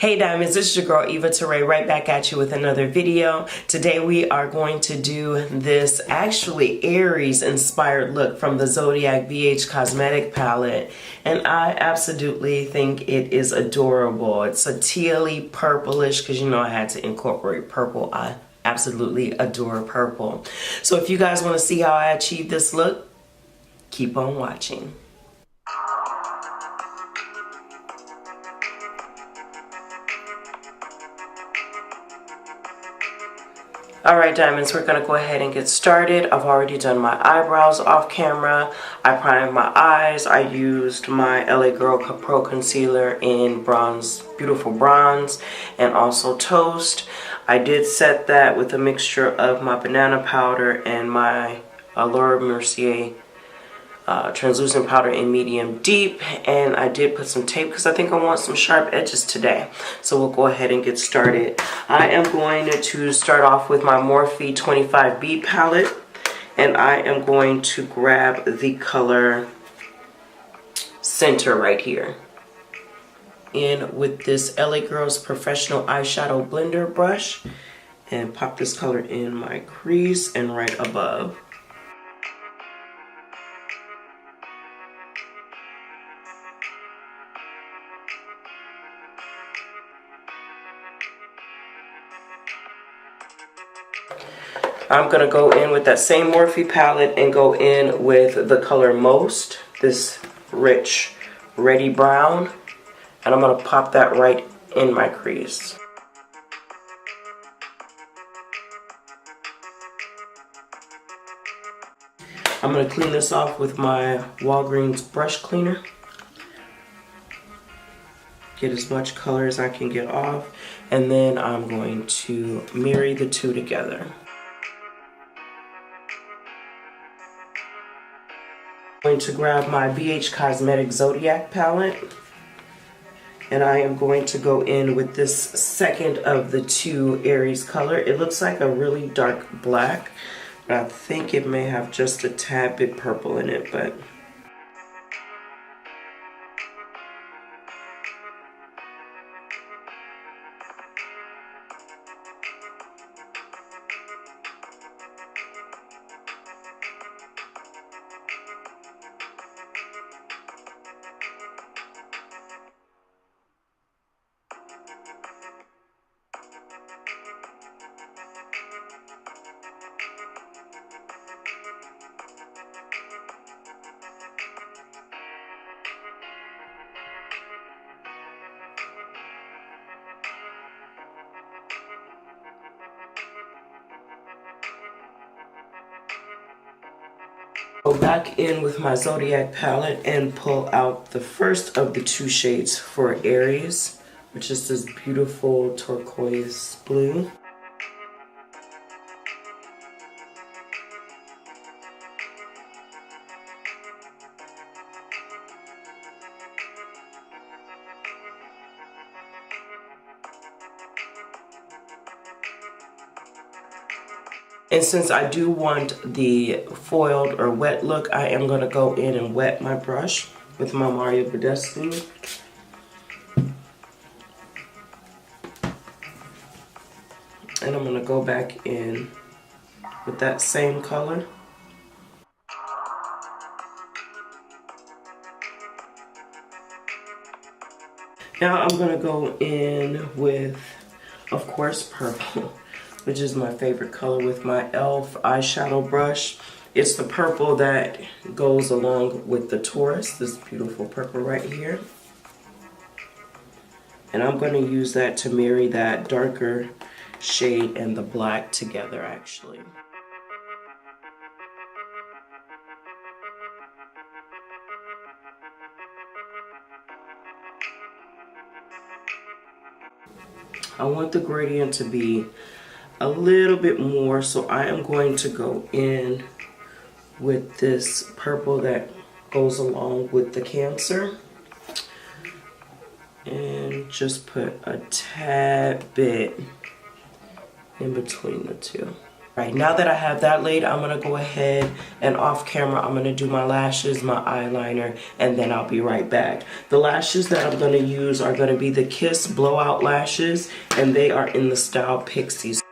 Hey Diamonds, this is your girl Eva Tarae right back at you with another video. Today we are going to do this actually Aries inspired look from the Zodiac VH Cosmetic palette, and I absolutely think it is adorable. It's a tealy purplish, because you know I had to incorporate purple. I absolutely adore purple. So if you guys want to see how I achieve this look, keep on watching. Alright Diamonds, we're going to go ahead and get started. I've already done my eyebrows off camera. I primed my eyes. I used my LA Girl Pro Concealer in bronze, beautiful bronze, and also toast. I did set that with a mixture of my banana powder and my Laura Mercier translucent powder in medium deep, and I did put some tape because I think I want some sharp edges today. So we'll go ahead and get started. I am going to start off with my Morphe 25B palette, and I am going to grab the color Center right here in with this LA Girls Professional Eyeshadow Blender brush and pop this color in my crease and right above. I'm going to go in with that same Morphe palette and go in with the color Most, this rich reddy brown, and I'm going to pop that right in my crease. I'm going to clean this off with my Walgreens brush cleaner. Get as much color as I can get off, and then I'm going to marry the two together. I'm going to grab my BH Cosmetic Zodiac palette, and I am going to go in with this second of the two Aries color. It looks like a really dark black, but I think it may have just a tad bit purple in it, but go back in with my Zodiac palette and pull out the first of the two shades for Aries, which is this beautiful turquoise blue. And since I do want the foiled or wet look, I am going to go in and wet my brush with my Mario Badescu. And I'm going to go back in with that same color. Now I'm going to go in with, of course, purple, which is my favorite color, with my e.l.f. eyeshadow brush. It's the purple that goes along with the Taurus, this beautiful purple right here. And I'm going to use that to marry that darker shade and the black together, actually. I want the gradient to be a little bit more, so I am going to go in with this purple that goes along with the Cancer and just put a tad bit in between the two. Right, now that I have that laid, I'm going to go ahead and off camera, I'm going to do my lashes, my eyeliner, and then I'll be right back. The lashes that I'm going to use are going to be the Kiss Blowout Lashes, and they are in the style Pixies.